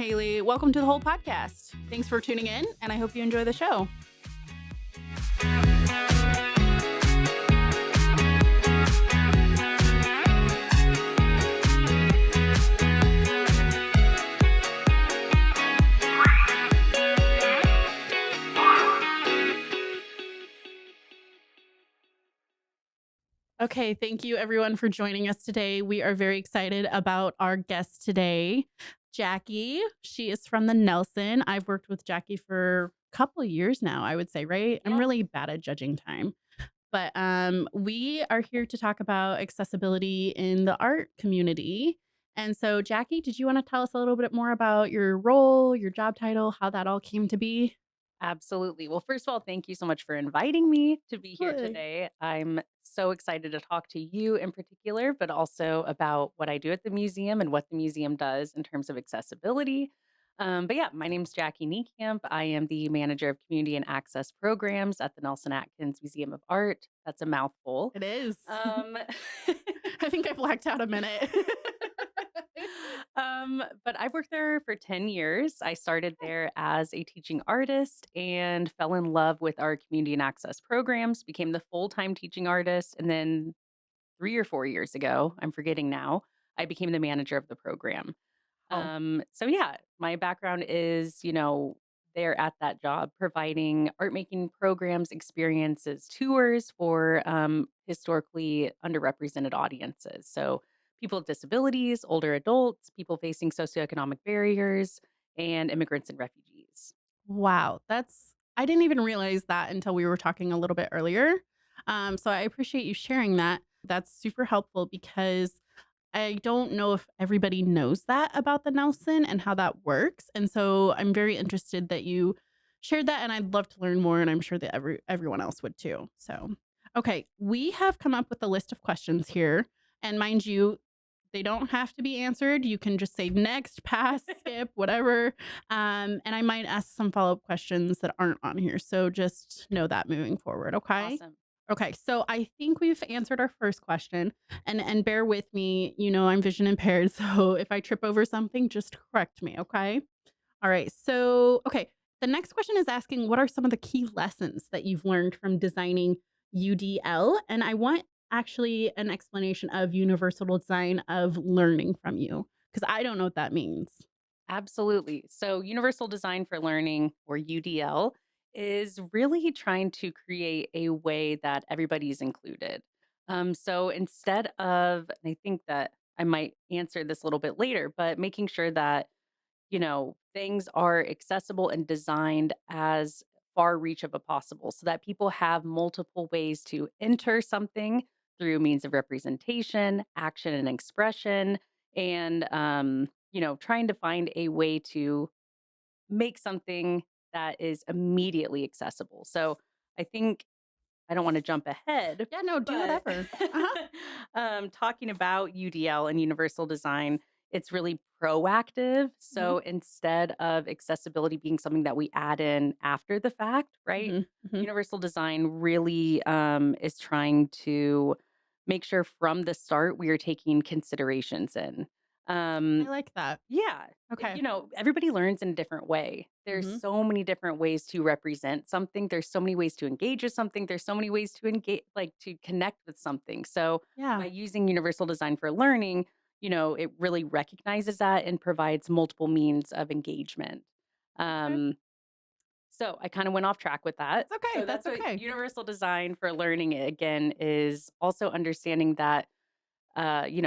Haley. Welcome to the whole podcast. Thanks for tuning in, and I hope you enjoy the show. Okay, thank you everyone for joining us today. We are very excited about our guest today, Jackie. She is from the Nelson. I've worked with Jackie for a couple of years now, I would say, right? I'm Yeah. really bad at judging time. But we are here to talk about accessibility in the art community. And so, Jackie, did you want to tell us a little bit more about your role, your job title, how that all came to be? Absolutely. Well, first of all, thank you so much for inviting me to be here Absolutely. today. I'm so excited to talk to you in particular, but also about what I do at the museum and what the museum does in terms of accessibility. But yeah, my name's Jackie Niekamp. I am the manager of community and access programs at the Nelson-Atkins Museum of Art. That's a mouthful. It is. Um, I think I blacked out a minute. but I've worked there for 10 years. I started there as a teaching artist and fell in love with our community and access programs, became the full time teaching artist. And then 3 or 4 years ago, I'm forgetting now, I became the manager of the program. Oh, So yeah, my background is, there at that job, providing art making programs, experiences, tours for historically underrepresented audiences. So people with disabilities, older adults, people facing socioeconomic barriers, and immigrants and refugees. wow. I didn't even realize that until we were talking a little bit earlier. So I appreciate you sharing that. That's super helpful because I don't know if everybody knows that about the Nelson and how that works. And so I'm very interested that you shared that, and I'd love to learn more, and I'm sure that everyone else would too. So, okay, we have come up with a list of questions here, and mind you, they don't have to be answered. You can just say next, pass, skip, whatever. And I might ask some follow-up questions that aren't on here. So just know that moving forward, okay? Awesome. Okay, so I think we've answered our first question, and bear with me, I'm vision impaired, so if I trip over something, just correct me, okay? All right. So, okay, the next question is asking what are some of the key lessons that you've learned from designing UDL? And I want actually an explanation of universal design of learning from you because I don't know what that means. Absolutely. So, Universal Design for Learning, or UDL, is really trying to create a way that everybody's included. So, instead of, and I think that I might answer this a little bit later, but making sure that, things are accessible and designed as far reach of a possible so that people have multiple ways to enter something through means of representation, action, and expression. And trying to find a way to make something that is immediately accessible. So I think I don't want to jump ahead, Yeah, no, do but whatever. Uh-huh. talking about UDL and universal design, it's really proactive. Mhm. So instead of accessibility being something that we add in after the fact, right? Mhm. Mhm. Universal design really is trying to make sure from the start we are taking considerations in. I Um, like that. yeah. Okay. Everybody learns in a different way. There's Mhm. so many different ways to represent something. There's so many ways to engage with something. There's so many ways to engage, like to connect with something. So by Yeah. using universal design for learning, it really recognizes that and provides multiple means of engagement. Okay. Um, so I kind of went off track with that. That's okay. So That's that's what okay. universal design for learning again is also understanding that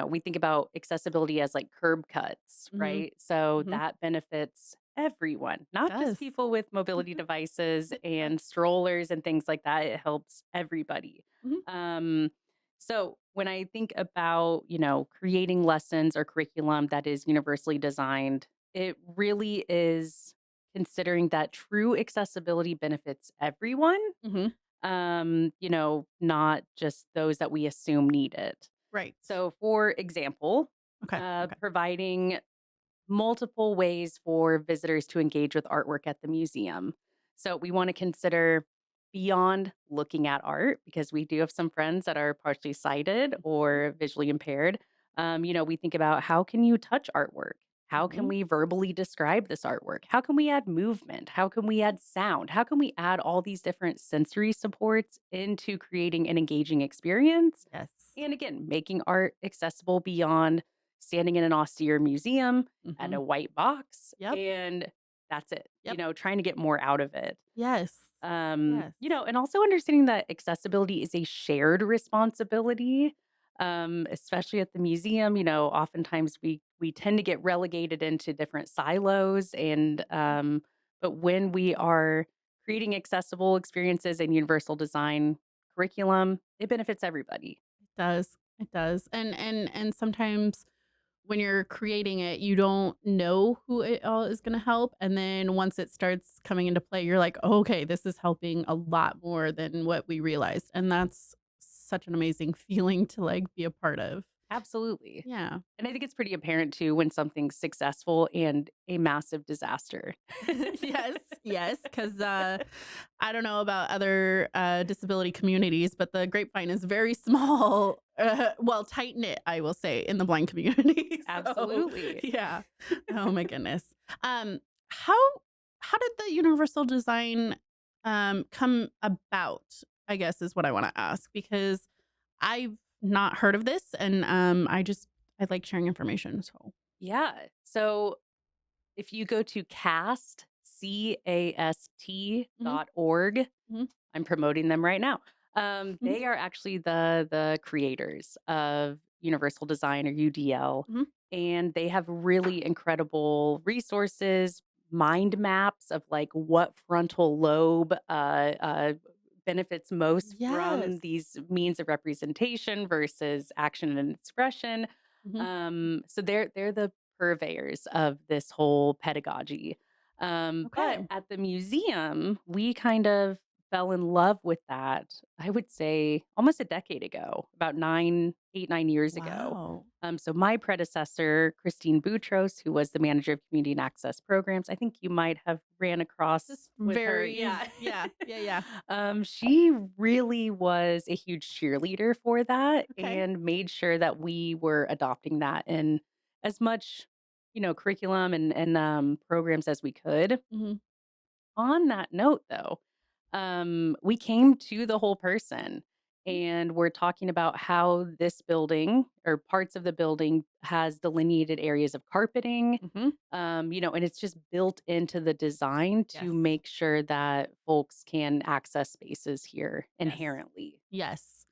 we think about accessibility as like curb cuts, Mhm. right? So Mhm. that benefits everyone, It not just does. people with mobility devices It does. and strollers and things like that. It helps everybody. Mhm. Um, so when I think about, creating lessons or curriculum that is universally designed, it really is considering that true accessibility benefits everyone, Mhm. not just those that we assume need it. Right. So, for example, Okay. Okay. providing multiple ways for visitors to engage with artwork at the museum. So, we want to consider beyond looking at art because we do have some friends that are partially sighted or visually impaired. We think about how can you touch artwork? How can Mhm. we verbally describe this artwork? How can we add movement? How can we add sound? How can we add all these different sensory supports into creating an engaging experience? Yes. And again, making art accessible beyond standing in an austere museum and Mhm. a white box, Yep. and that's it. Yep. Trying to get more out of it. Yes. Yes. And also understanding that accessibility is a shared responsibility, especially at the museum. Oftentimes we tend to get relegated into different silos, and but when we are creating accessible experiences and universal design curriculum, it benefits everybody. It does. It does. And sometimes when you're creating it, you don't know who it all is gonna help, and then once it starts coming into play, you're like, "Oh, okay, this is helping a lot more than what we realized," and that's such an amazing feeling to, like, be a part of. Absolutely. Yeah. And I think it's pretty apparent too when something's successful and a massive disaster. Yes, yes, 'cause, I don't know about other, disability communities, but the grapevine is very small, well, tight-knit, I will say, in the blind community, so, Absolutely. yeah. Oh my goodness. Um, how how did the universal design, come about, I guess, is what I wanna ask, because I've not heard of this, and, I like sharing information, so. Yeah. So if you go to cast, Mhm, .org, mhm, I'm promoting them right now. mhm, They are actually the creators of Universal Design or UDL, mhm. and they have really incredible resources, mind maps of like what frontal lobe benefits most Yes. from these means of representation versus action and expression. Mhm. So they're the purveyors of this whole pedagogy. But Okay. at the museum, we kind of fell in love with that, I would say almost a decade ago, about 9 years ago. Wow. So my predecessor, Christine Boutros, who was the manager of community and access programs, I think you might have ran across Just with her. very Yeah. yeah, yeah, yeah. She really was a huge cheerleader for that Okay. and made sure that we were adopting that in as much, curriculum and programs as we could. Mhm. On that note, though, we came to the whole person and we're talking about how this building or parts of the building has delineated areas of carpeting, Mhm. and it's just built into the design to Yes. make sure that folks can access spaces here Yes. inherently. Yes.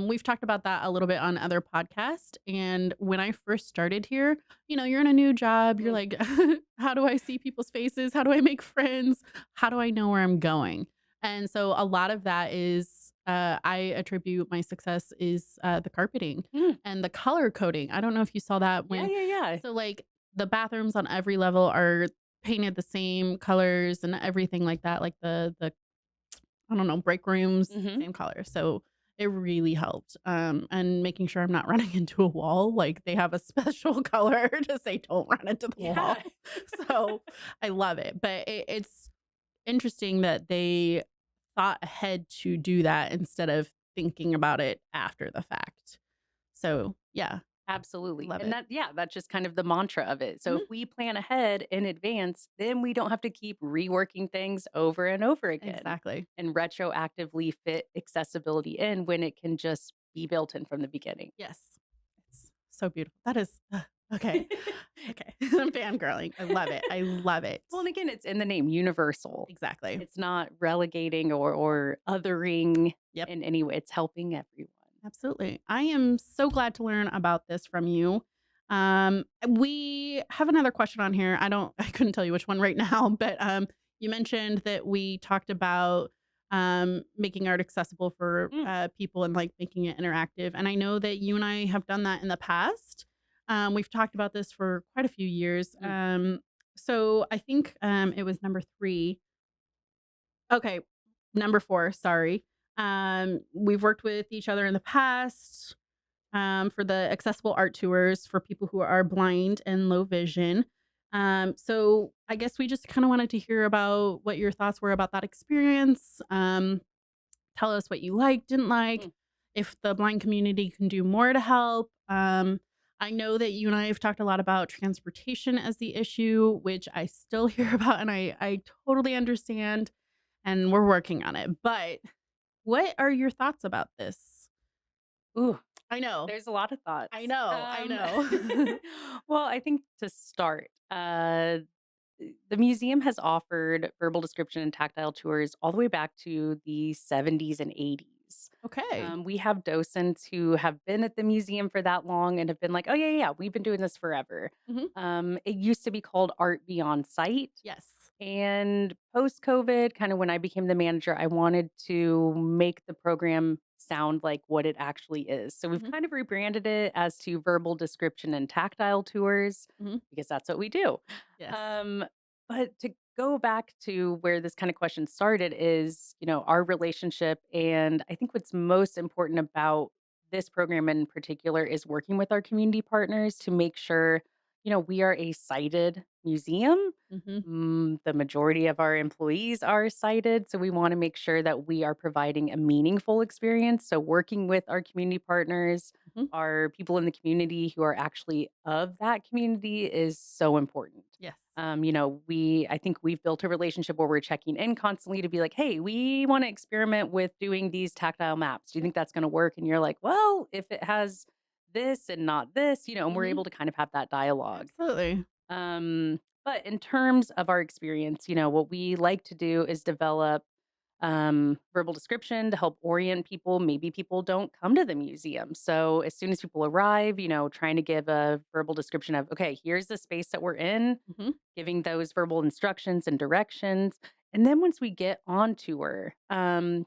We've talked about that a little bit on other podcasts, and when I first started here, you're in a new job, you're Mm, like, "How do I see people's faces? How do I make friends? How do I know where I'm going?" And so a lot of that is, I attribute my success is, the carpeting mm, and the color coding. I don't know if you saw that yeah, when yeah, yeah. so, like, the bathrooms on every level are painted the same colors and everything like that, like the I don't know, break rooms, Hmm. same color. So it really helped. And making sure I'm not running into a wall. Like they have a special color to say, don't run into the Yeah. wall. So I love it. But it's interesting that they thought ahead to do that instead of thinking about it after the fact. So yeah, Absolutely. love And it. that's just kind of the mantra of it. So if Mhm. we plan ahead in advance, then we don't have to keep reworking things over and over again Exactly. and retroactively fit accessibility in when it can just be built in from the beginning. Yes. It's so beautiful. That is okay. Okay. I'm fangirling. I love it. I love it. Well, and again, it's in the name universal. Exactly. It's not relegating or othering Yep. in any way. It's helping everyone. Absolutely. I am so glad to learn about this from you. We have another question on here. I couldn't tell you which one right now, but you mentioned that we talked about making art accessible for Mm, people and like making it interactive. And I know that you and I have done that in the past. We've talked about this for quite a few years. mm, So I think it was number three. Okay, number four. Sorry. We've worked with each other in the past for the accessible art tours for people who are blind and low vision. So I guess we just kind of wanted to hear about what your thoughts were about that experience. Tell us what you liked, didn't like, mm. if the blind community can do more to help. I know that you and I have talked a lot about transportation as the issue, which I still hear about, and I totally understand, and we're working on it. But what are your thoughts about this? Ooh, I know. there's a lot of I thoughts. know. I know. Well, I think to start, the museum has offered verbal description and tactile tours all the way back to the 70s and 80s. Okay. We have docents who have been at the museum for that long and have been like, oh, yeah, yeah, yeah, we've been doing this forever. Mhm. It used to be called Art Beyond Sight. Yes. And post COVID, kind of when I became the manager, I wanted to make the program sound like what it actually is. So we've Mhm. kind of rebranded it as to verbal description and tactile tours Mhm. because that's what we do. Yes. Um, but to go back to where this kind of question started is, our relationship. And I think what's most important about this program in particular is working with our community partners to make sure, we are a cited museum. Mhm. The majority of our employees are sighted, so we wanna make sure that we are providing a meaningful experience, so working with our community partners, Mhm. our people in the community who are actually of that community is so important. Yes. I think we've built a relationship where we're checking in constantly to be like, "Hey, we wanna experiment with doing these tactile maps. Do you Yep. think that's gonna work?" And you're like, "Well, if it has this and not this," and we're Mhm. able to kind of have that dialogue. Absolutely. But in terms of our experience, what we like to do is develop verbal description to help orient people. Maybe people don't come to the museum. So as soon as people arrive, trying to give a verbal description of, okay, here's the space that we're in, Mhm. giving those verbal instructions and directions. And then once we get on tour,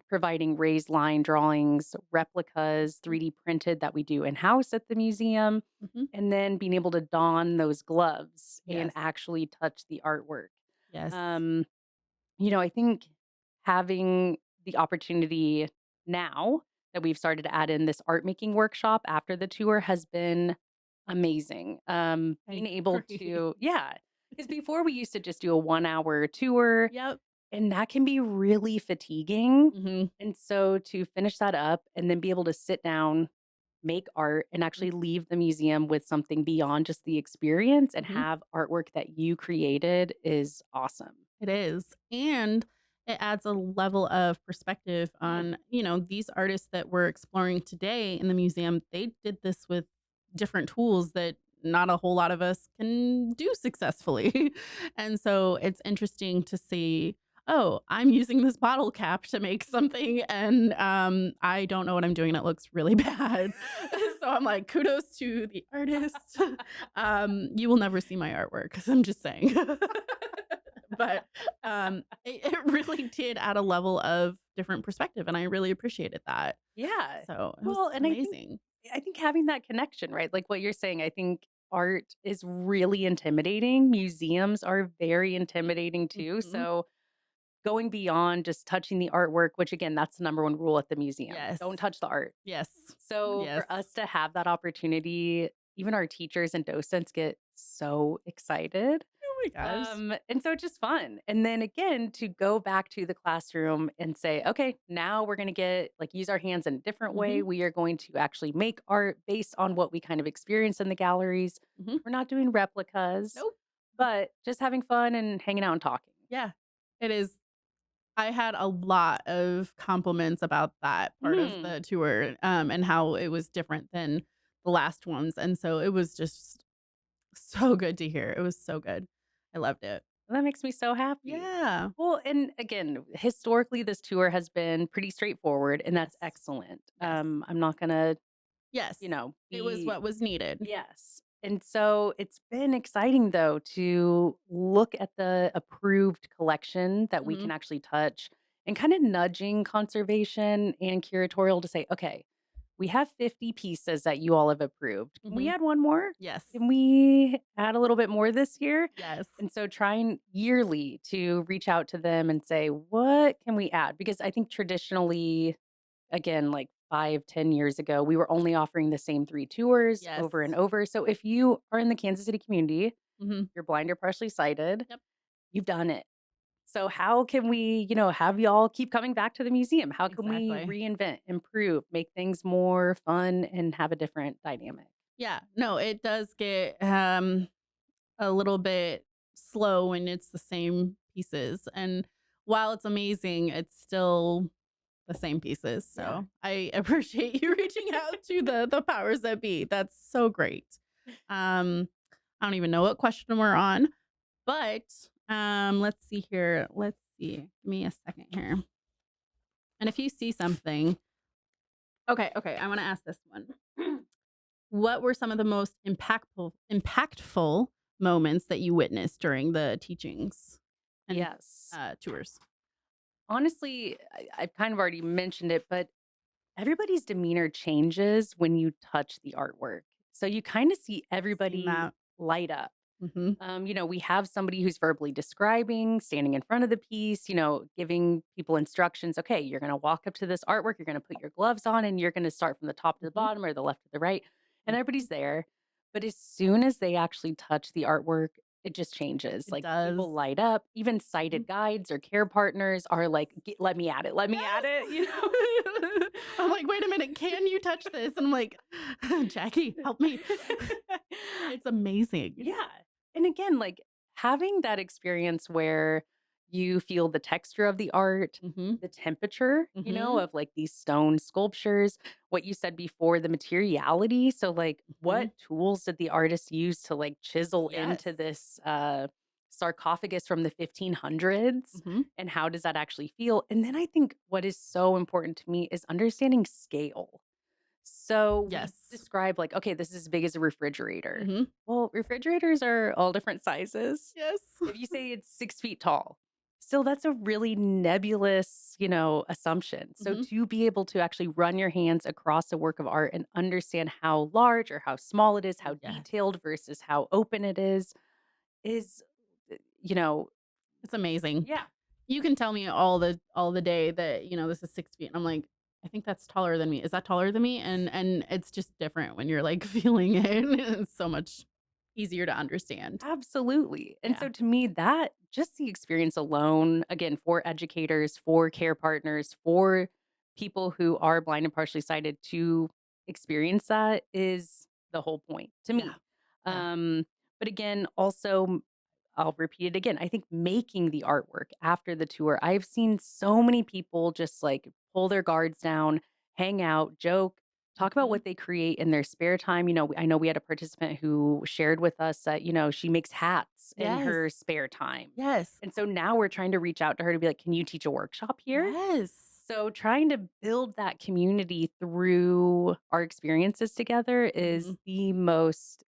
providing raised line drawings, replicas, Mhm. 3D printed that we do in house at the museum, Mhm. and then being able to don those gloves and Yes. actually touch the artwork. Yes. Um, I think having the opportunity now that we've started to add in this art making workshop after the tour has been amazing. I Being able agree. to, yeah, because before we used to just do a 1 hour tour, Yep. and that can be really fatiguing. Mhm. And so to finish that up and then be able to sit down, make art, and Mhm. actually leave the museum with something beyond just the experience and Mhm. have artwork that you created is awesome. It is. And it adds a level of perspective Mm. on, these artists that we're exploring today in the museum. They did this with different tools that not a whole lot of us can do successfully. And so it's interesting to see, oh, I'm using this bottle cap to make something and I don't know what I'm doing and it looks really bad. So I'm like, kudos to the artist. You will never see my artwork because I'm just saying. But, it really did add a level of different perspective, and I really appreciated that. Yeah. So, it was Well, and amazing. I think having that connection, right? Like what you're saying, I think art is really intimidating. Museums are very intimidating too. Mhm. So going beyond just touching the artwork, which again, that's the number one rule at the museum. Yes. Don't touch the art. Yes. So Yes. for us to have that opportunity, even our teachers and docents get so excited. Oh my gosh. And so it's just fun. And then again, to go back to the classroom and say, okay, now we're going to use our hands in a different way. Mhm. We are going to actually make art based on what we kind of experience in the galleries. Mhm. We're not doing replicas, Nope. but just having fun and hanging out and talking. Yeah. It is. I had a lot of compliments about that part of Hmm. the tour, and how it was different than the last ones, and so it was just so good to hear. It was so good. I loved it. That makes me so happy. Yeah. Well, and again, historically, this tour has been pretty straightforward, and that's Yes. excellent. Yes. I'm not gonna, Yes. It was be what was needed. yes. And so it's been exciting though to look at the approved collection that we can Mhm. actually touch and kind of nudging conservation and curatorial to say, okay, we have 50 pieces that you all have approved. Can we Mhm. add one more? Yes. Can we add a little bit more this year? Yes. And so trying yearly to reach out to them and say, what can we add? Because I think traditionally, again, like 5, 10 years ago, we were only offering the same 3 tours Yes. over and over. So if you are in the Kansas City community, Mhm. you're blind or partially sighted, Yep. you've done it. So how can we, have y'all keep coming back to the museum? How can we Exactly. reinvent, improve, make things more fun and have a different dynamic? Yeah. No, it does get a little bit slow when it's the same pieces. And while it's amazing, it's still the same pieces. Yeah. So I appreciate you reaching out to the powers that be. That's so great. Um, I don't even know what question we're on, but let's see here. Let's see. Give me a second here. And if you see something, okay, I want to ask this one. What were some of the most impactful moments that you witnessed during the teachings and Yes. tours? Honestly, I've kind of already mentioned it, but everybody's demeanor changes when you touch the artwork. So you kind of see Seen everybody that. light up. Mhm. We have somebody who's verbally describing, standing in front of the piece, giving people instructions. Okay, you're going to walk up to this artwork, you're going to put your gloves on, and you're going to start from the top to the Mhm. bottom or the left to the right. And Mhm. everybody's there. But as soon as they actually touch the artwork, it just changes. It Like does. people light up. Even Mhm. sighted guides or care partners are like, Let me at it. Let me at it. Yes. I'm like, "Wait a minute, can you touch this?" And I'm like, "Jackie, help me." It's amazing. Yeah. And again, like having that experience where you feel the texture of the art, Mhm. the temperature, Mhm. of like these stone sculptures, what you said before, the materiality. So, like, what Mhm. tools did the artist use to like chisel Yes. into this sarcophagus from the 1500s? Mhm. And how does that actually feel? And then I think what is so important to me is understanding scale. So we Yes. describe like, okay, this is as big as a refrigerator. Mhm. Well, refrigerators are all different sizes. Yes. If you say it's 6 feet tall, still that's a really nebulous, assumption. So Mhm. to be able to actually run your hands across a work of art and understand how large or how small it is, how Yes. detailed versus how open it is, uh, you know, It's amazing. yeah, You can tell me all the day that, this is 6 feet, and I'm like, "I think that's taller than me. Is that taller than me?" And it's just different when you're, like, feeling it. It's so much easier to understand. absolutely. And Yeah. so to me, that just the experience alone, again, for educators, for care partners, for people who are blind and partially sighted to experience that is the whole point to Yeah. me. Yeah. Um, but again, also, I'll repeat it again. I think making the artwork after the tour, I've seen so many people just like pull their guards down, hang out, joke, talk about Mhm. what they create in their spare time. I know we had a participant who shared with us that, she makes hats in Yes. her spare time. Yes. And so now we're trying to reach out to her to be like, can you teach a workshop here? Yes. So trying to build that community through our experiences together is Mhm. the most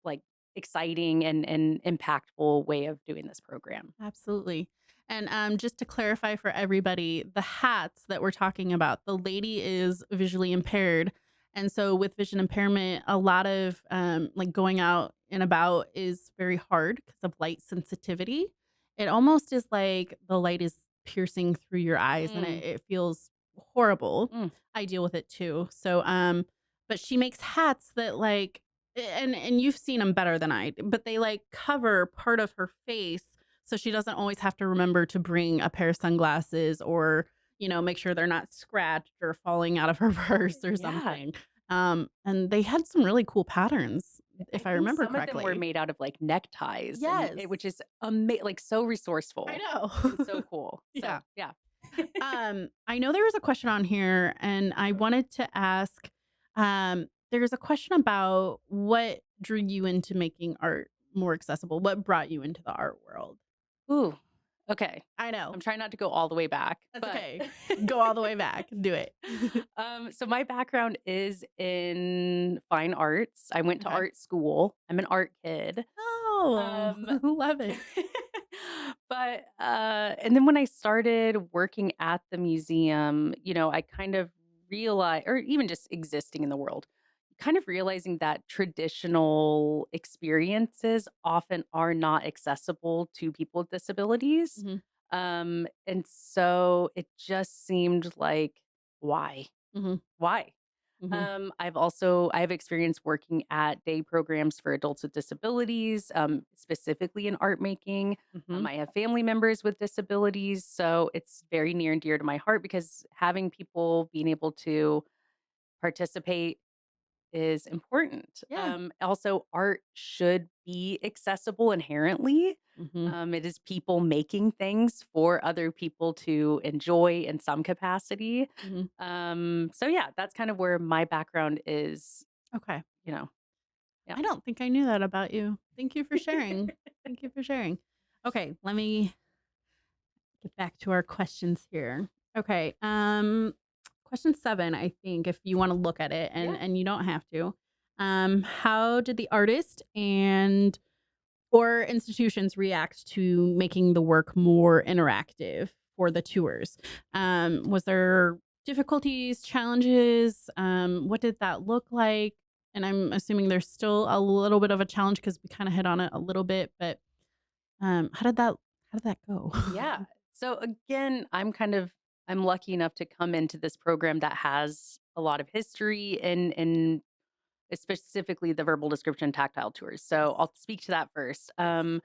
like exciting and impactful way of doing this program. Absolutely. And just to clarify for everybody, the hats that we're talking about, the lady is visually impaired. And so with vision impairment, a lot of like going out and about is very hard because of light sensitivity. It almost is like the light is piercing through your eyes and Mm, it feels horrible. mm, I deal with it too. So but she makes hats that like and you've seen them better than I, but they like cover part of her face so she doesn't always have to remember to bring a pair of sunglasses or, make sure they're not scratched or falling out of her purse or yeah. something. And they had some really cool patterns, I if I think remember some of them were correctly. made out of like neckties Yes, which is like so I resourceful and know. so cool. Yeah. So, yeah. I know there was a question on here, and I wanted to ask. There's a question about what drew you into making art more accessible. What brought you into the art world? Ooh, okay. I know I'm trying not to go all the way back, that's but okay. Go all the way back. Do it. so my background is in fine arts. I went to Okay. art school. I'm an art kid. Oh, Um, love it. but and then when I started working at the museum, I kind of realized, or even just existing in the world, kind of realizing that traditional experiences often are not accessible to people with disabilities. Mhm, And so it just seemed like, why? mhm, Why? mhm, I have experience working at day programs for adults with disabilities, specifically in art making. mhm. I have family members with disabilities, so it's very near and dear to my heart because having people being able to participate is important. Yeah. Also, art should be accessible inherently. Mhm. It is people making things for other people to enjoy in some capacity. Mhm. So yeah, that's kind of where my background is, Okay. you know. Yeah. I don't think I knew that about you. Thank you for sharing. Thank you for sharing. Okay, let me get back to our questions here. Okay, question 7, I think, if you wanna look at it, Yeah. and you don't have to. How did the artist and or institutions react to making the work more interactive for the tours? Was there difficulties, challenges? What did that look like? And I'm assuming there's still a little bit of a challenge because we kind of hit on it a little bit, but how did that go? Yeah. So again, I'm lucky enough to come into this program that has a lot of history and specifically the verbal description tactile tours. Yes. So I'll speak to that first. Yes.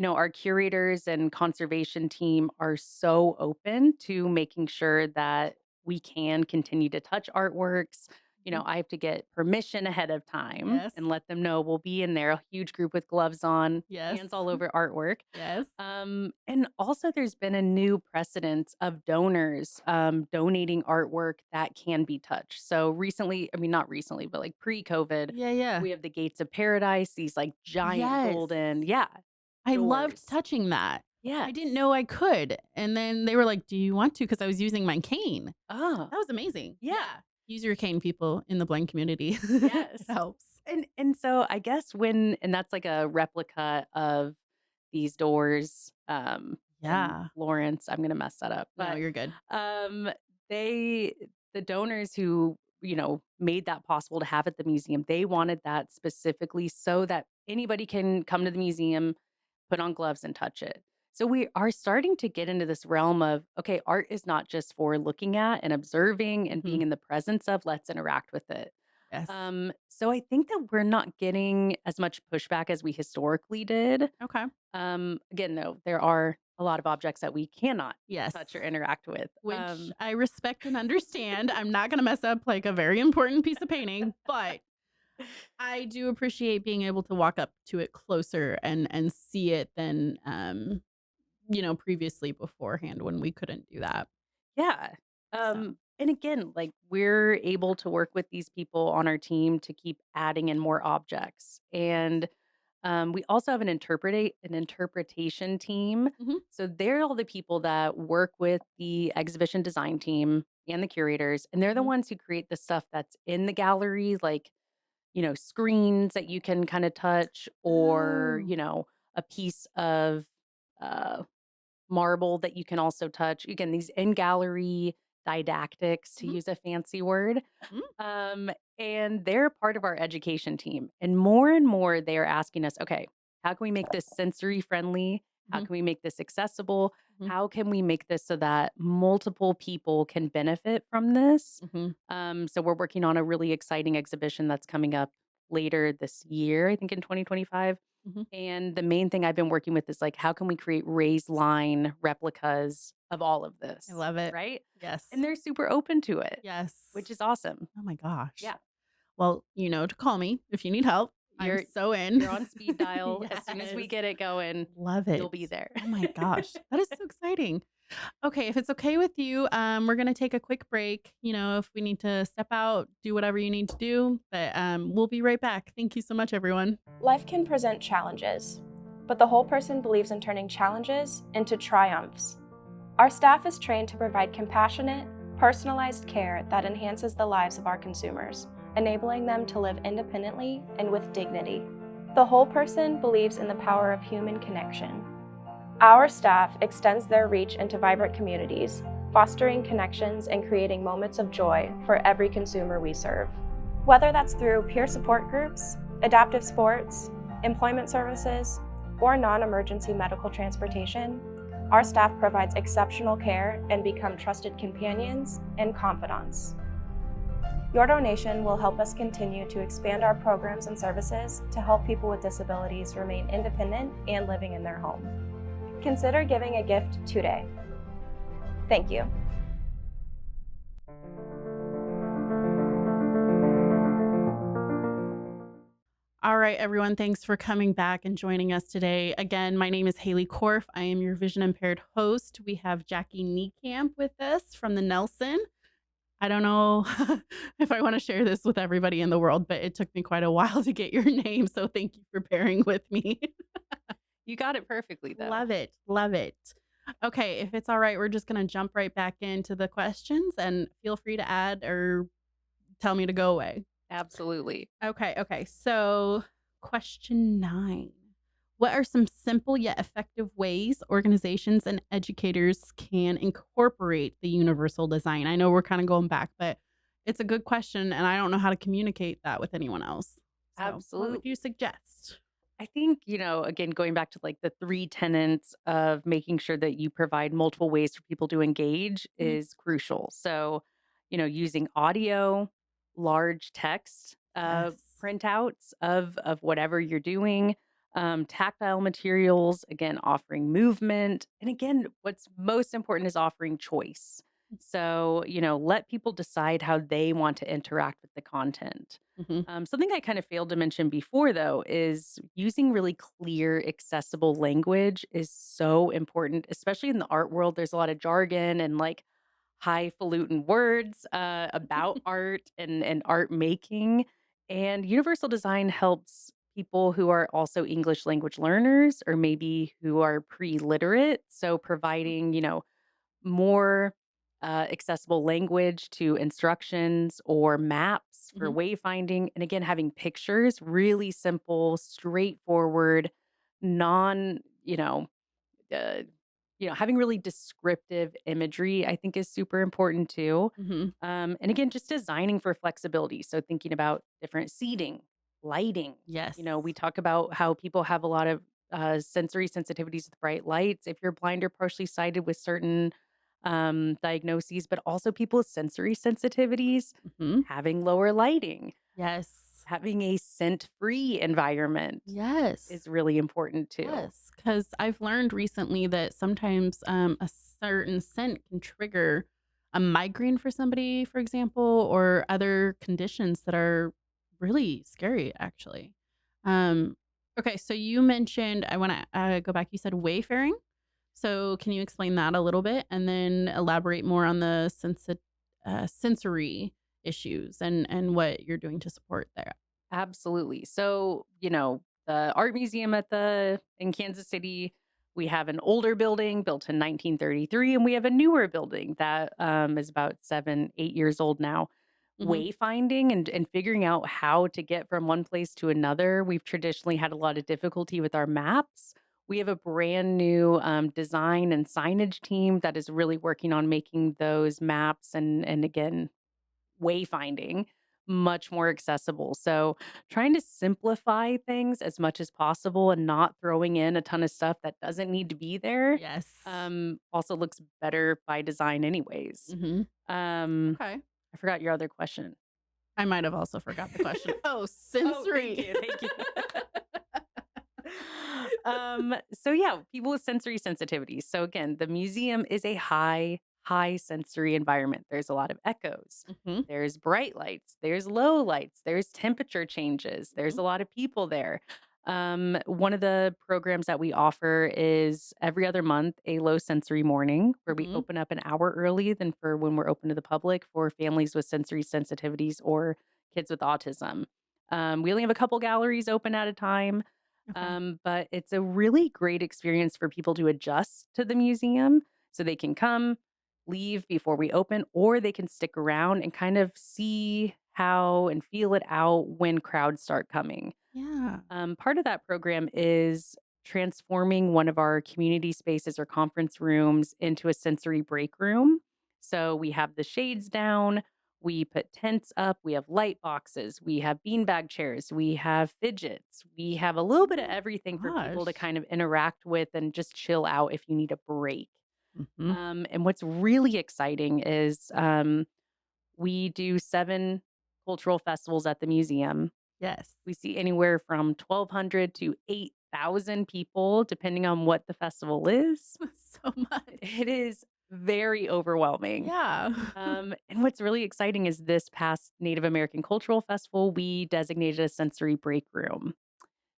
Our curators and conservation team are so open to making sure that we can continue to touch artworks. Mhm. I have to get permission ahead of time Yes. and let them know we'll be in there, a huge group with gloves on, Yes. hands all over artwork. Yes. And also, there's been a new precedent of donors donating artwork that can be touched. So recently, I mean, not recently, but like pre-COVID, Yeah, yeah. we have the Gates of Paradise, these like giant Yes. golden, yeah, I loved doors. touching that. I didn't Yes. know I could, and then they were like, "Do you want to?" Because I was using my cane. Ah, That was amazing. yeah. Yeah. Use your cane, people in the blind community. It Yes. helps. And so I guess and that's like a replica of these doors in Yeah. Florence. I'm gonna mess that up. No, But you're good. um they the donors who, made that possible to have at the museum, they wanted that specifically so that anybody can come to the museum, put on gloves and touch it. So we are starting to get into this realm of, okay, art is not just for looking at and observing and being Mhm. in the presence of, let's interact with it. Yes. So I think that we're not getting as much pushback as we historically did. Okay. Again, though, there are a lot of objects that we cannot Yes. touch or interact with. Which I respect and understand. I'm not gonna mess up, like, a very important piece of painting, but I do appreciate being able to walk up to it closer and see it than, previously beforehand when we couldn't do that. Yeah. So And again, like we're able to work with these people on our team to keep adding in more objects. And we also have an interpretation team. mhm, So they're all the people that work with the exhibition design team and the curators, and they're the mhm. ones who create the stuff that's in the gallery, like screens that you can kind of touch, or Oh. a piece of uh, marble that you can also touch. Again, these in gallery didactics, to Mhm, use a fancy word. mm, Um, and they're part of our education team. And more, they are asking us, okay, how can we make this sensory friendly? How mhm, can we make this accessible? mhm, How can we make this so that multiple people can benefit from this? mhm, So we're working on a really exciting exhibition that's coming up later this year, I think in 2025. mhm. And the main thing I've been working with is like, how can we create raised line replicas of all of I this? love it. Right. Yes. And they're super open to it, Yes. which is awesome. Oh my gosh. Yeah. Well, you know to call me if you need help. I'm You're so in. you're on speed dial. As soon as we Yes. get it going, Love you'll it. be there. Oh my gosh. That is so exciting. Okay, if it's okay with you, we're gonna take a quick break. If we need to step out, do whatever you need to do, but we'll be right back. Thank you so much, everyone. Life can present challenges, but the whole person believes in turning challenges into triumphs. Our staff is trained to provide compassionate, personalized care that enhances the lives of our consumers, enabling them to live independently and with dignity. The whole person believes in the power of human connection. Our staff extends their reach into vibrant communities, fostering connections and creating moments of joy for every consumer we serve. Whether that's through peer support groups, adaptive sports, employment services, or non-emergency medical transportation, our staff provides exceptional care and become trusted companions and confidants. Your donation will help us continue to expand our programs and services to help people with disabilities remain independent and living in their home. Consider giving a gift today. Thank you. All right, everyone. Thanks for coming back and joining us today. Again, my name is Haley Korf. I am your vision impaired host. We have Jackie Niekamp with us from the Nelson. I don't know if I want to share this with everybody in the world, but it took me quite a while to get your name. So thank you for bearing with me. You got it perfectly, though. Love it. Love it. Okay, if it's all right, we're just going to jump right back into the questions and feel free to add or tell me to go away. Absolutely. Okay. So, question 9. What are some simple yet effective ways organizations and educators can incorporate the universal design? I know we're kind of going back, but it's a good question and I don't know how to communicate that with anyone else. So, what would you Absolutely. suggest? I think, again, going back to like the three tenets of making sure that you provide multiple ways for people to engage Mhm. is crucial. So, using audio, large text, Yes. printouts of whatever you're doing, tactile materials, again, offering movement. And again, what's most important is offering choice. So, let people decide how they want to interact with the content. Mhm. Something I kind of failed to mention before, though, is using really clear, accessible language is so important, especially in the art world. There's a lot of jargon and like highfalutin words about art and art making. And universal design helps people who are also English language learners or maybe who are pre literate. So, providing, more accessible language to instructions or maps for Mhm. wayfinding. And again, having pictures, really simple, straightforward, non, uh, having really descriptive imagery, I think is super important too. Mhm. And again, just designing for flexibility. So thinking about different seating, lighting. Yes. We talk about how people have a lot of sensory sensitivities with bright lights. If you're blind or partially sighted with certain diagnoses, but also people with sensory sensitivities, Mhm. having lower lighting, Yes. having a scent free environment Yes. is really important too. Yes, because I've learned recently that sometimes a certain scent can trigger a migraine for somebody, for example, or other conditions that are really scary, actually. Um, okay, so you mentioned, I want to go back, you said wayfaring. So can you explain that a little bit and then elaborate more on the sensory issues and what you're doing to support there? Absolutely. So, the art museum in Kansas City, we have an older building built in 1933, and we have a newer building that is about 7, 8 years old now. Hmm. Wayfinding and figuring out how to get from one place to another. We've traditionally had a lot of difficulty with our maps. We have a brand new design and signage team that is really working on making those maps and again wayfinding much more accessible. So, trying to simplify things as much as possible and not throwing in a ton of stuff that doesn't need to be there Yes. also looks better by design, anyways. Hmm. Um, Okay. I forgot your other question. I might have also forgot the question. Oh, Oh, thank sensory. you. Thank you. So yeah, people with sensory sensitivities. So again, the museum is a high sensory environment. There's a lot of echoes. Mhm, There's bright lights, there's low lights, there's temperature changes, there's mhm, a lot of people there. One of the programs that we offer is every other month a low sensory morning where we mhm, open up an hour early than for when we're open to the public for families with sensory sensitivities or kids with autism. We only have a couple galleries open at a time, okay. but it's a really great experience for people to adjust to the museum so they can come, leave before we open, or they can stick around and kind of see how and feel it out when crowds start coming. Yeah. Part of that program is transforming one of our community spaces or conference rooms into a sensory break room. So we have the shades down, we put tents up, we have light boxes, we have beanbag chairs, we have fidgets, we have a little Oh bit of my everything for people to gosh. kind of interact with and just chill out if you need a break. Mhm. And what's really exciting is we do 7 cultural festivals at the museum. Yes. We see anywhere from 1,200 to 8,000 people, depending on what the festival is. So much. It is very overwhelming. Yeah. And what's really exciting is this past Native American Cultural Festival, we designated a sensory break room.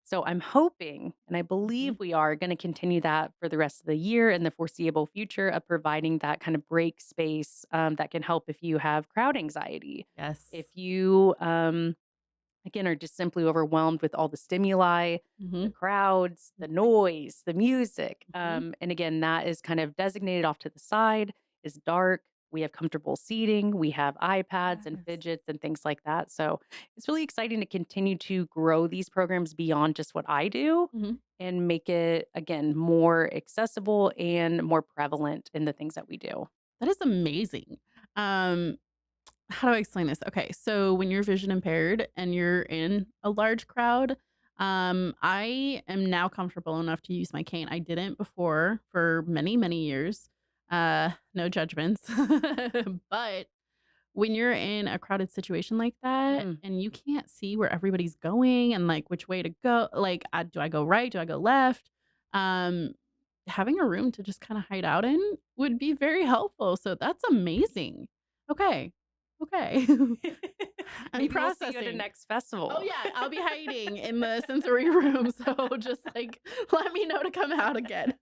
So I'm hoping, and I believe Mhm. we are going to continue that for the rest of the year and the foreseeable future of providing that kind of break space that can help if you have crowd anxiety. Yes. If you, again, are just simply overwhelmed with all the stimuli, the Mhm. crowds, the noise, the music. Mhm. And again, that is kind of designated off to the side, is dark. We have comfortable seating, we have iPads and Yes. fidgets and things like that. So it's really exciting to continue to grow these programs beyond just what I do Mhm. and make it, again, more accessible and more prevalent in the things that we do. That is amazing. Um, how do I explain this? Okay, so when you're vision impaired and you're in a large crowd, I am now comfortable enough to use my cane. I didn't before for many, many years. No judgments. But when you're in a crowded situation like that Mm. and you can't see where everybody's going and like which way to go, like do I go right? Do I go left? Um, Having a room to just kind of hide out in would be very helpful. So that's amazing. Okay. Okay. I'm Maybe we'll see you at a processing. next Oh festival. yeah, I'll be hiding in the sensory room. So just like let me know to come out again.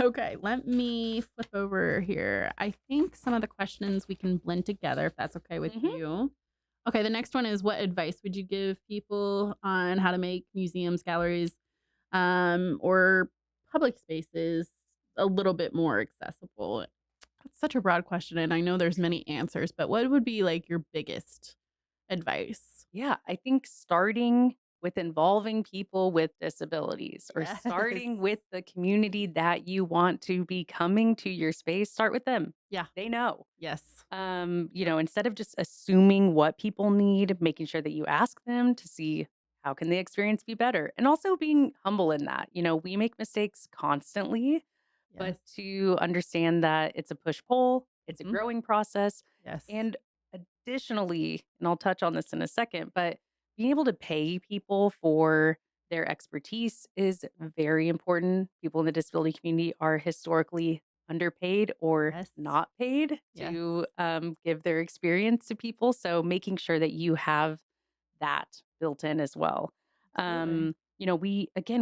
Okay, let me flip over here. I think some of the questions we can blend together if that's okay with Mhm. you. Okay, the next one is what advice would you give people on how to make museums, galleries, or public spaces a little bit more accessible? That's such a broad question, and I know there's many answers, but what would be like your biggest advice? Yeah, I think starting with involving people with disabilities or Yes. starting with the community that you want to be coming to your space, start with them. Yeah. They know. Yes. Yep. Instead of just assuming what people need, making sure that you ask them to see how can the experience be better and also being humble in that. We make mistakes constantly, but Yes. to understand that it's a push pull, it's a Mhm. growing process. Yes. And additionally, and I'll touch on this in a second, but being able to pay people for their expertise is very important. People in the disability community are historically underpaid or Yes. not paid Yes. to give their experience to people. So making sure that you have that built in as well. Absolutely.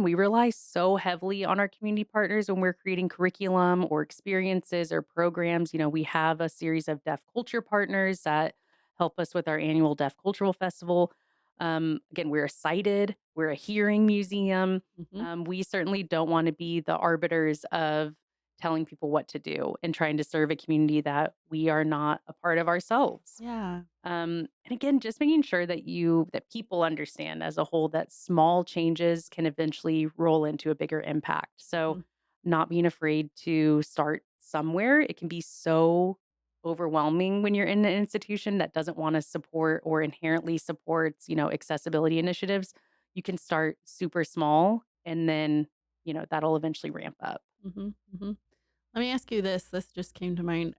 We rely so heavily on our community partners when we're creating curriculum or experiences or programs. We have a series of deaf culture partners that help us with our annual Deaf Cultural Festival. Again, we're a sighted, we're a hearing museum. Mhm. We certainly don't want to be the arbiters of telling people what to do and trying to serve a community that we are not a part of ourselves. Yeah. And again, just making sure that people understand as a whole that small changes can eventually roll into a bigger impact. So Mhm. not being afraid to start somewhere. It can be so overwhelming when you're in an institution that doesn't want to support or inherently supports, accessibility initiatives. You can start super small and then, that'll eventually ramp up. Mhm. Mhm. Let me ask you this. This just came to mind.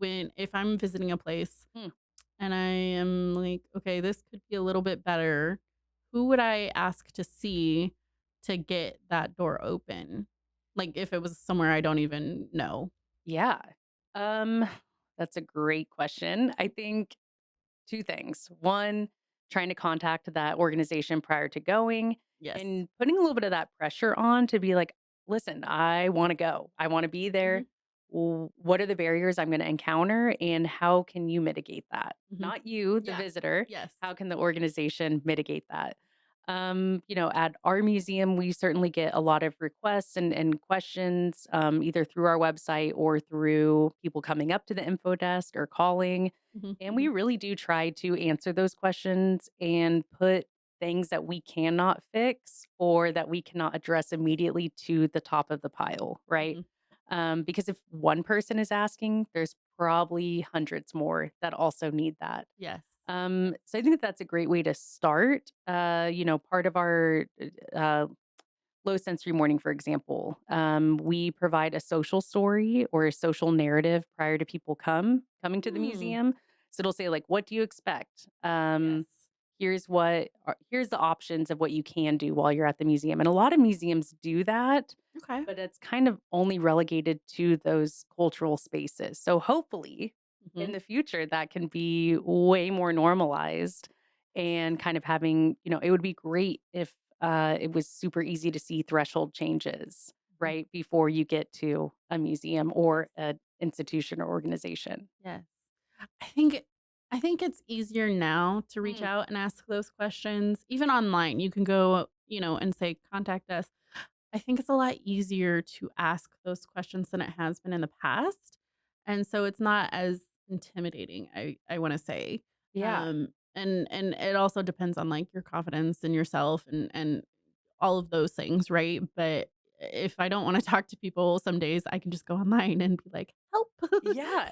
If I'm visiting a place Hmm. and I am like, okay, this could be a little bit better, who would I ask to see to get that door open? Like if it was somewhere I don't even know. Yeah. Um, that's a great question. I think two things. One, trying to contact that organization prior to going Yes. and putting a little bit of that pressure on to be like, listen, I want to go. I want to be Mhm. there. What are the barriers I'm going to encounter and how can you mitigate that? Mhm. Not you, the Yeah. visitor. Yes. How can the organization mitigate that? At our museum, we certainly get a lot of requests and questions, either through our website or through people coming up to the info desk or calling. Mhm. And we Mhm. really do try to answer those questions and put things that we cannot fix or that we cannot address immediately to the top of the pile, right? Mhm. Because if one person is asking, there's probably hundreds more that also need that. Yes. So I think that that's a great way to start. Part of our low sensory morning, for example, we provide a social story or a social narrative prior to people coming to the Mm. museum. So it'll say like, "What do you expect?" Yes. here's the options of what you can do while you're at the museum. And a lot of museums do that, Okay. but it's kind of only relegated to those cultural spaces. So hopefully in Mhm. the future that can be way more normalized and kind of having, it would be great if it was super easy to see threshold changes Mhm. right before you get to a museum or Yes. an institution or organization. Yes. I think I think it's easier now to reach Mm, out and ask those questions. Even online, you can go, and say, "Contact us." I think it's a lot easier to ask those questions than it has been in the past, and so it's not as intimidating, I wanna say. yeah. And it also depends on, like, your confidence in yourself and all of those things, right? But if I don't wanna talk to people some days, I can just go online and be like, "Help." Yeah.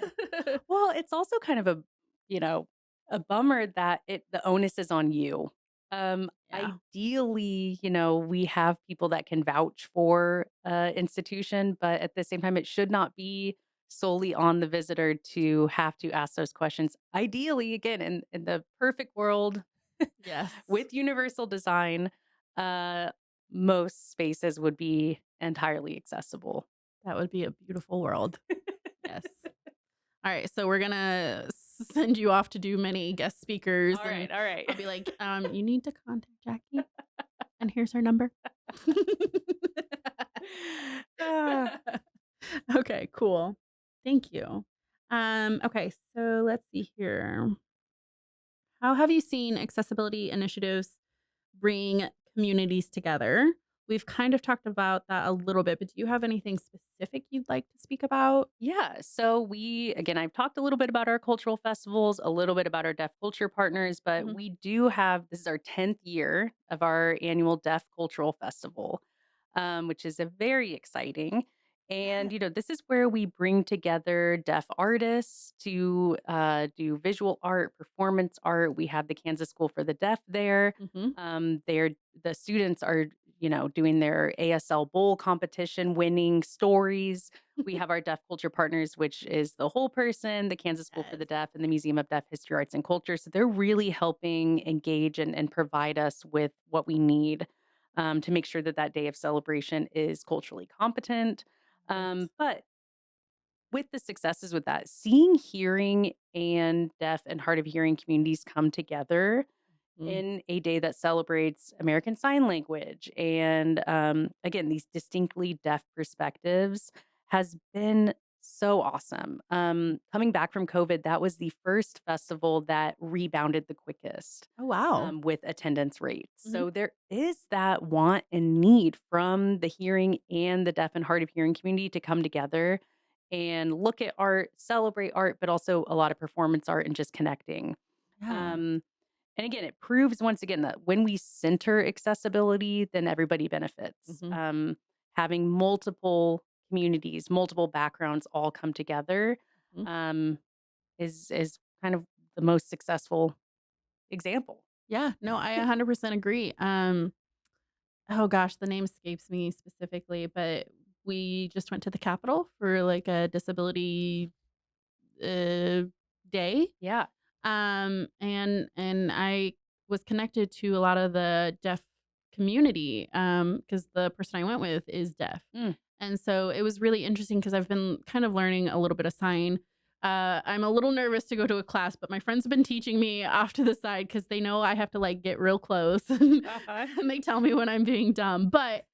Well, it's also kind of you know, a bummer that the onus is on you. Yeah. Ideally, we have people that can vouch for institution, but at the same time, it should not be solely on the visitor to have to ask those questions. Ideally, again, in the perfect world Yes. with universal design, uh, most spaces would be entirely accessible. That would be a beautiful world. Yes. Alright, so we're gonna send you off to do many guest speakers, All and right, all right. I'll be like, "You need to contact Jackie, and here's her number." Ah. Okay, cool. Thank you. Okay, so let's see here. How have you seen accessibility initiatives bring communities together? We've kind of talked about that a little bit, but do you have anything specific you'd like to speak about? Yeah. So again, I've talked a little bit about our cultural festivals, a little bit about our deaf culture partners, but Mhm. we do have this is our 10th year of our annual Deaf Cultural Festival, which is a very exciting. And, Yes. this is where we bring together deaf artists to do visual art, performance art. We have the Kansas School for the Deaf there. Mhm. The students are, doing their ASL Bowl competition, winning stories. We have our deaf culture partners, which is the Whole Person, the Kansas School for Yes. the Deaf, and the Museum of Deaf History, Arts, and Culture. So they're really helping engage and provide us with what we need to make sure that that day of celebration is culturally competent. Right. But with the successes with that, seeing hearing and deaf and hard of hearing communities come together Mm. in a day that celebrates American Sign Language and, again, these distinctly deaf perspectives has been so awesome. Coming back from COVID, that was the first festival that rebounded the quickest Oh, wow. with attendance rates. Mhm. So there is that want and need from the hearing and the deaf and hard of hearing community to come together and look at art, celebrate art, but also a lot of performance art and just connecting. Yeah. Um, and again, it proves once again that when we center accessibility, then everybody benefits. Mhm. Having multiple communities, multiple backgrounds all come together Mhm. um, is kind of the most successful example. Yeah, no, I 100% agree. Oh gosh, the name escapes me specifically, but we just went to the Capitol for, like, a disability, uh, day. Yeah. And I was connected to a lot of the deaf community, because the person I went with is deaf. Mm. And so it was really interesting because I've been kind of learning a little bit of sign. I'm a little nervous to go to a class, but my friends have been teaching me off to the side because they know I have to like get real close and Uh-huh. they tell me when I'm being dumb. But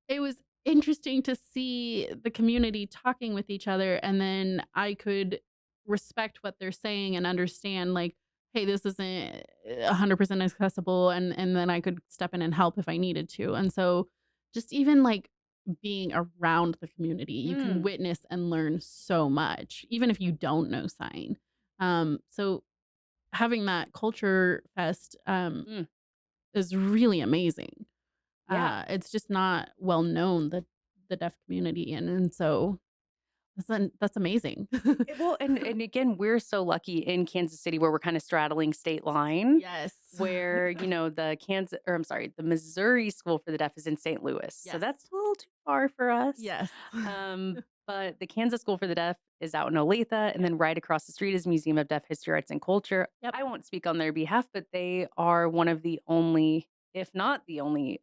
it was interesting to see the community talking with each other, and then I could respect what they're saying and understand, like, hey, this isn't 100% accessible, and then I could step in and help if I needed to. And so just even like being around the community, you can Mm. witness and learn so much, even if you don't know sign. So having that culture fest Mm. is really amazing. Yeah. It's just not well known, the deaf community, and so that's amazing. Well, and again, we're so lucky in Kansas City where we're kind of straddling state line, Yes. where the Missouri School for the Deaf is in St. Louis, so Yes. that's a little too far for us. Yes. But the Kansas School for the Deaf is out in Olathe, and Yep. then right across the street is Museum of Deaf History, Arts, and Culture. Yep. I won't speak on their behalf, but they are one of the only, if not the only,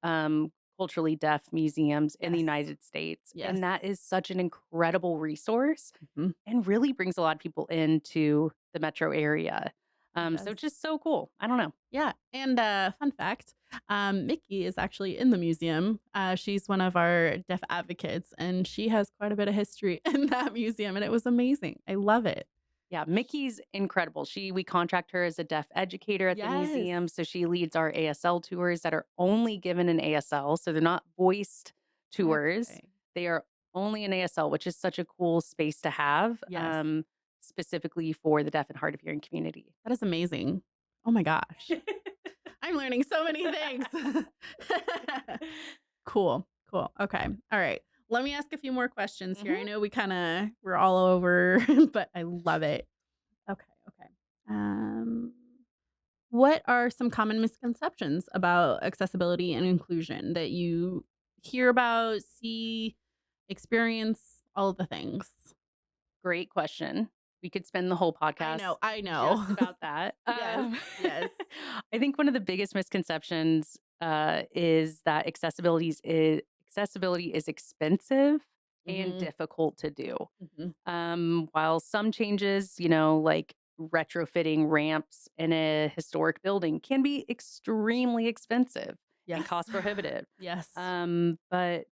culturally deaf museums in the Yes. United States, Yes. and that is such an incredible resource Mhm. and really brings a lot of people into the metro area. It So does. it's just so cool. I don't know. Yeah, and, fun fact, Mickey is actually in the museum. She's one of our deaf advocates, and she has quite a bit of history in that museum, and it was amazing. I love it. Yeah, Mickey's incredible. We contract her as a deaf educator at the Yes. museum, so she leads our ASL tours that are only given in ASL, so they're not voiced tours. Okay. They are only in ASL, which is such a cool space to have, Yes. specifically for the deaf and hard of hearing community. That is amazing. Oh my gosh. I'm learning so many things. Cool, cool. Okay. All right. Let me ask a few more questions here. I Mhm. know we're all over, but I love it. Okay, okay. Um, what are some common misconceptions about accessibility and inclusion that you hear about, see, experience, all of the things? Great question. We could spend the whole I podcast know, I just know. about that. Yes, yes. I think one of the biggest misconceptions is that accessibility is expensive and Mhm, difficult to do. mhm. While some changes, like retrofitting ramps in a historic building, can be extremely expensive and Yes. cost prohibitive. Yes. But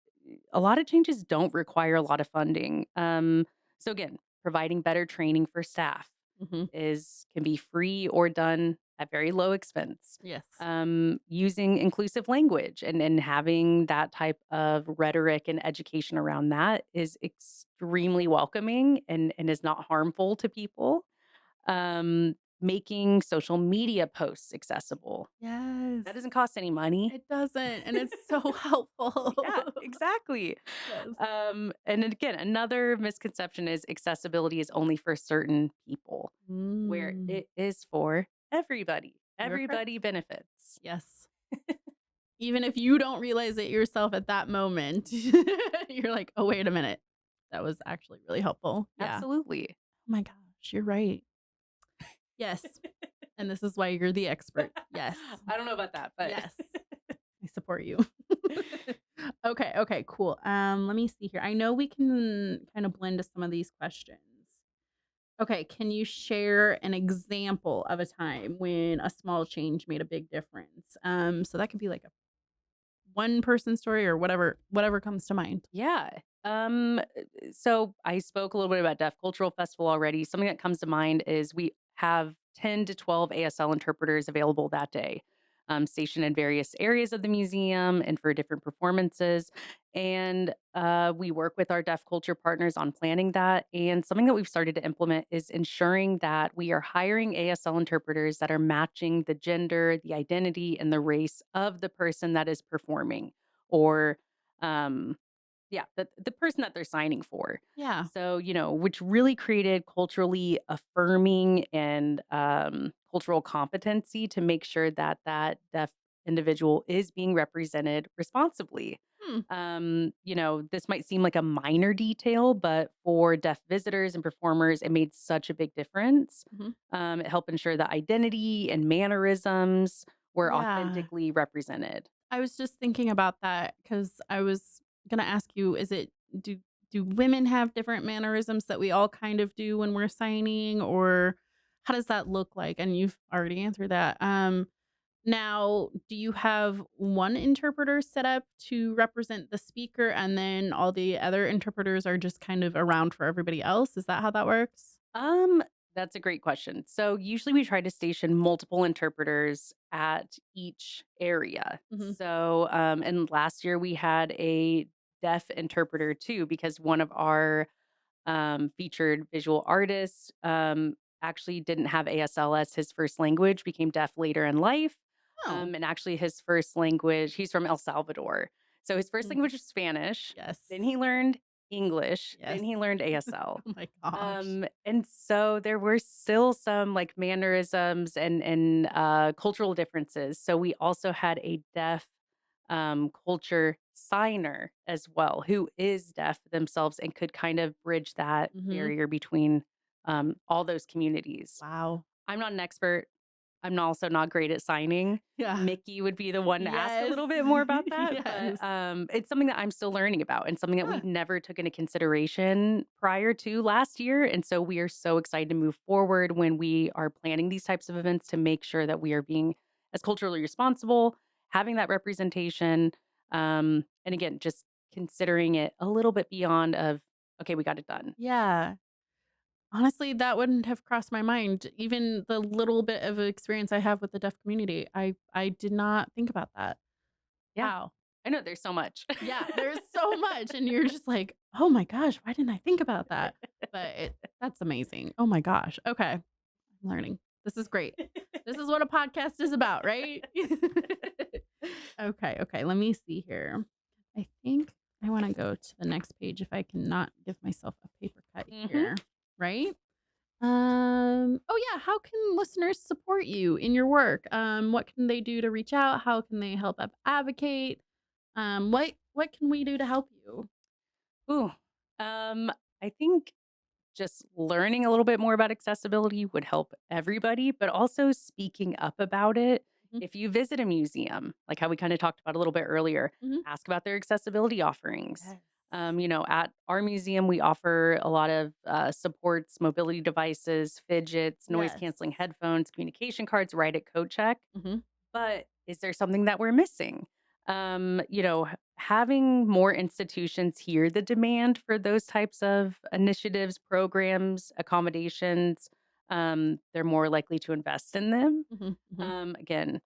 a lot of changes don't require a lot of funding. So again, providing better training for staff Mhm. is can be free or done at very low expense. Yes. Using inclusive language and having that type of rhetoric and education around that is extremely welcoming and is not harmful to people. Making social media posts accessible. Yes. That doesn't cost any money. It doesn't, and it's so helpful. Yeah, exactly. Yes. And then again, another misconception is accessibility is only for certain people, where Mm. it is for everybody. You're correct. Everybody benefits. Yes. Even if you don't realize it yourself at that moment, you're like, "Oh, wait a minute. That was actually really helpful." Yeah. Oh Absolutely. my gosh, you're right. Yes. And this is why you're the expert. Yes. I don't know about that, but Yes. I support you. Okay, okay, cool. Let me see here. I know we can kind of blend to some of these questions. Okay, can you share an example of a time when a small change made a big difference? So that could be like a one person story or whatever comes to mind. yeah. So I spoke a little bit about Deaf Cultural Festival already. Something that comes to mind is we have 10 to 12 ASL interpreters available that day, stationed in various areas of the museum and for different performances. And we work with our deaf culture partners on planning that. And something that we've started to implement is ensuring that we are hiring ASL interpreters that are matching the gender, the identity, and the race of the person that is performing or um, yeah, the person that they're signing for. Yeah. So, which really created culturally affirming and, cultural competency to make sure that that deaf individual is being represented responsibly. Hmm. This might seem like a minor detail, but for deaf visitors and performers, it made such a big difference. Mhm. It helped ensure that identity and mannerisms were Yeah. authentically represented. I was just thinking about that because I was gonna ask you, do do women have different mannerisms that we all kind of do when we're signing, or how does that look like? And you've already answered that. Now, do you have one interpreter set up to represent the speaker and then all the other interpreters are just kind of around for everybody else? Is that how that works? Um, that's a great question. So usually we try to station multiple interpreters at each area. Mhm. And last year we had a deaf interpreter too, because one of our featured visual artists actually didn't have ASL as his first language, became deaf later in life. Oh. And actually his first language, he's from El Salvador. So his first Mm. language is Spanish. Yes. Then he learned English. Yes. Then he learned ASL. Oh my gosh. And so there were still some like mannerisms and cultural differences. So we also had a deaf culture signer as well, who is deaf themselves and could kind of bridge that Mhm. barrier between all those communities. Wow. I'm not an expert. I'm also not great at signing. Yeah. Mickey would be the one to ask a Yes. little bit more about that, but Yes. it's something that I'm still learning about and something that we Yeah. never took into consideration prior to last year. And so we are so excited to move forward when we are planning these types of events to make sure that we are being as culturally responsible, having that representation, and again, just considering it a little bit beyond of okay, we got it done. Yeah. Honestly, that wouldn't have crossed my mind. Even the little bit of experience I have with the deaf community, I did not think about that. Yeah, Wow. I know there's so much. Yeah, there's so much, and you're just like, "Oh my gosh, why didn't I think about that?" But that's amazing. Oh my gosh. Okay, I'm learning. This is great. This is what a podcast is about, right? Okay, okay, let me see here. I think I wanna go to the next page if I cannot give myself a paper cut hmm here, right? Oh yeah, how can listeners support you in your work? What can they do to reach out? How can they help advocate? What can we do to help you? Ooh, I think just learning a little bit more about accessibility would help everybody, but also speaking up about it. Mhm, If you visit a museum, like how we kind of talked about a little bit earlier, mhm. ask about their accessibility offerings. Yes. At our museum, we offer a lot of supports, mobility devices, fidgets, noise Yes. canceling headphones, communication cards, right at code check. Mhm. But is there something that we're missing? Having more institutions hear the demand for those types of initiatives, programs, accommodations, they're more likely to invest in them. Mhm, mhm. Again,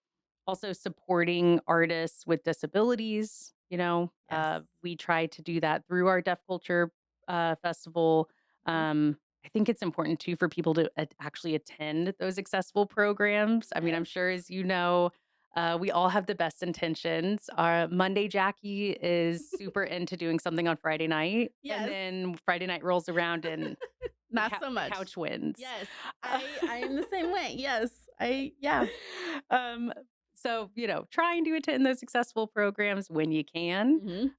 also supporting artists with disabilities. Yes. We try to do that through our Deaf Culture Festival. Mhm. I think it's important too for people to actually attend those accessible programs. I mean, I'm Yes. sure as you know, we all have the best intentions. Our Monday Jackie is super into doing something on Friday night, and Yes. then Friday night rolls around and Not so the much. couch wins. Yes. I am the same way. Yes. I yeah. um, so try and do attend those successful programs when you can. Mhm.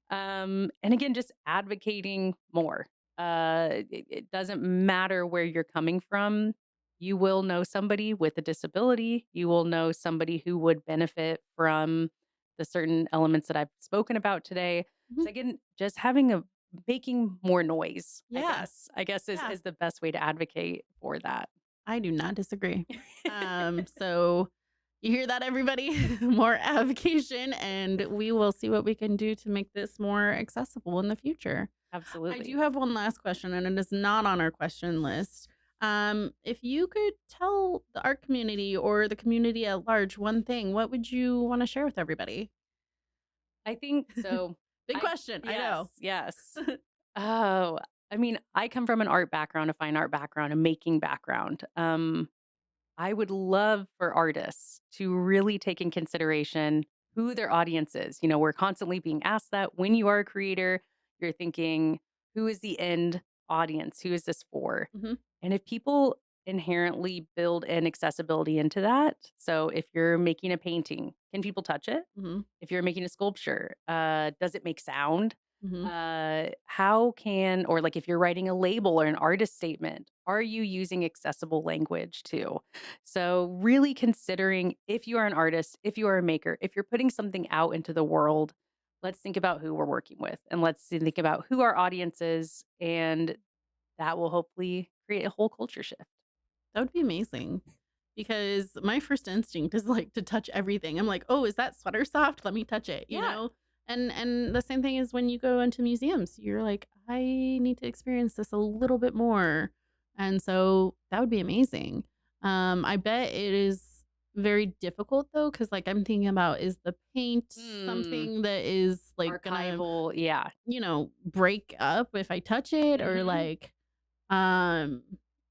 And again, just advocating more. It doesn't matter where you're coming from. You will know somebody with a disability. You will know somebody who would benefit from the certain elements that I've spoken about today. Mhm. So again, just having a making more noise, I Yeah. guess. I guess is Yeah. is the best way to advocate for that. I do not disagree. So you hear that, everybody? More avocation, and we will see what we can do to make this more accessible in the future. I do Absolutely. have one last question, and it is not on our question list. If you could tell the art community or the community at large one thing, what would you want to share with everybody? I think so. Big I question, I Yes, know. yes. Oh, I mean, I come from an art background, a fine art background, a making background. I would love for artists to really take in consideration who their audience is. We're constantly being asked that when you are a creator, you're thinking, who is the end audience? Who is this for? Hmm. And if people inherently build in accessibility into that, so if you're making a painting, can people touch it? Hmm. If you're making a sculpture, does it make sound? Hmm. How can, or like if you're writing a label or an artist statement, are you using accessible language too? So, really considering if you are an artist, if you are a maker, if you're putting something out into the world, let's think about who we're working with and let's think about who our audience is. And that will hopefully create a whole culture shift. That would be amazing because my first instinct is like to touch everything. I'm like, "Oh, is that sweater soft? Let me touch it," you Yeah. know? And the same thing is when you go into museums, you're like, "I need to experience this a little bit more." And so that would be amazing. I bet it is very difficult though, because like I'm thinking about is the paint Hmm. something that is like gonna, Archival. Yeah. break up if I touch it or hmm like um,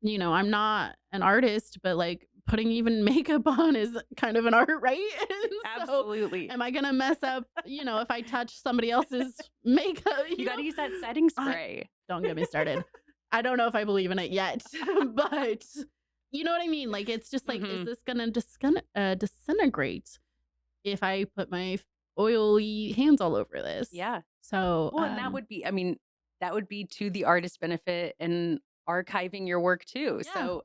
I'm not an artist, but, like, putting even makeup on is kind of an art, right? And so, Absolutely. am I gonna mess up, if I touch somebody else's makeup, You got to use that setting I spray. don't get me started. I don't know if I believe in it yet, but you know what I mean? Like, it's just like, is hmm this gonna disintegrate if I put my oily hands all over this. Yeah. So, Well, and that would be to the artist's benefit and archiving your work too. yeah. So,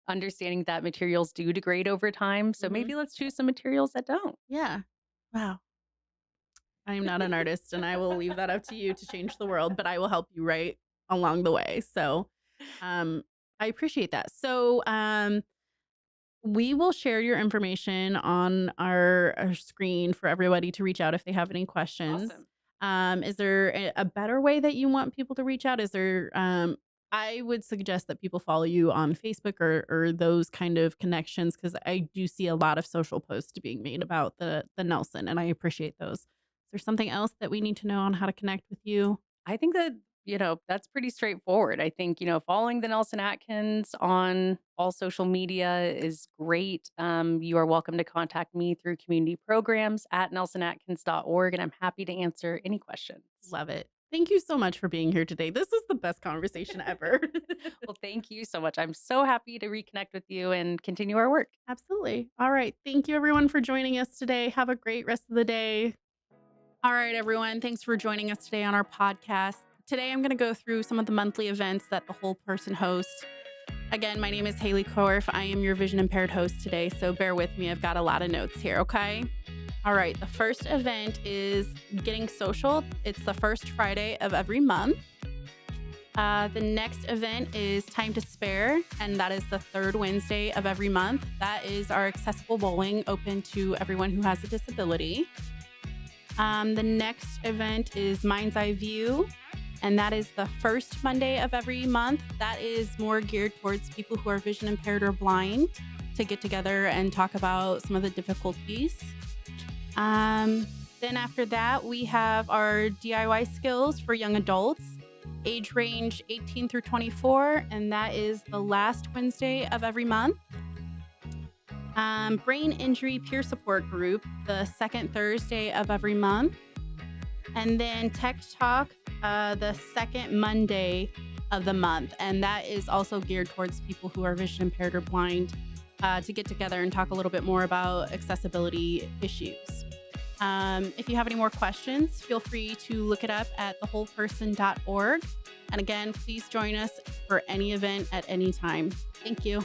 understanding that materials do degrade over time. So Mhm. maybe let's choose some materials that don't. Yeah. Wow. I am not an artist, and I will leave that up to you to change the world, but I will help you right along the way. So, um, I appreciate that. So, we will share your information on our screen for everybody to reach out if they have any questions. Awesome. Is there a better way that you want people to reach out? Is there, I would suggest that people follow you on Facebook or those kind of connections because I do see a lot of social posts being made about the Nelson, and I appreciate those. Is there something else that we need to know on how to connect with you? I think that, that's pretty straightforward. I think, following the Nelson-Atkins on all social media is great. You are welcome to contact me through community programs at nelsonatkins.org, and I'm happy to answer any questions. Love it. Thank you so much for being here today. This is the best conversation ever. Well, thank you so much. I'm so happy to reconnect with you and continue our work. Absolutely. All right. Thank you, everyone, for joining us today. Have a great rest of the day. All right, everyone. Thanks for joining us today on our podcast. Today, I'm going to go through some of the monthly events that the Whole Person hosts. Again, my name is Haley Korf. I am your vision impaired host today, so bear with me. I've got a lot of notes here, okay? All right. The first event is Getting Social. It's the first Friday of every month. The next event is Time to Spare, and that is the third Wednesday of every month. That is our accessible bowling open to everyone who has a disability. The next event is Mind's Eye View, and that is the first Monday of every month. That is more geared towards people who are vision impaired or blind to get together and talk about some of the difficulties. Then after that, we have our DIY skills for young adults, age range 18 through 24, and that is the last Wednesday of every month. Brain Injury Peer Support Group, the second Thursday of every month. And then Tech Talk, the second Monday of the month. And that is also geared towards people who are vision impaired or blind to get together and talk a little bit more about accessibility issues. If you have any more questions, feel free to look it up at thewholeperson.org. And again, please join us for any event at any time. Thank you.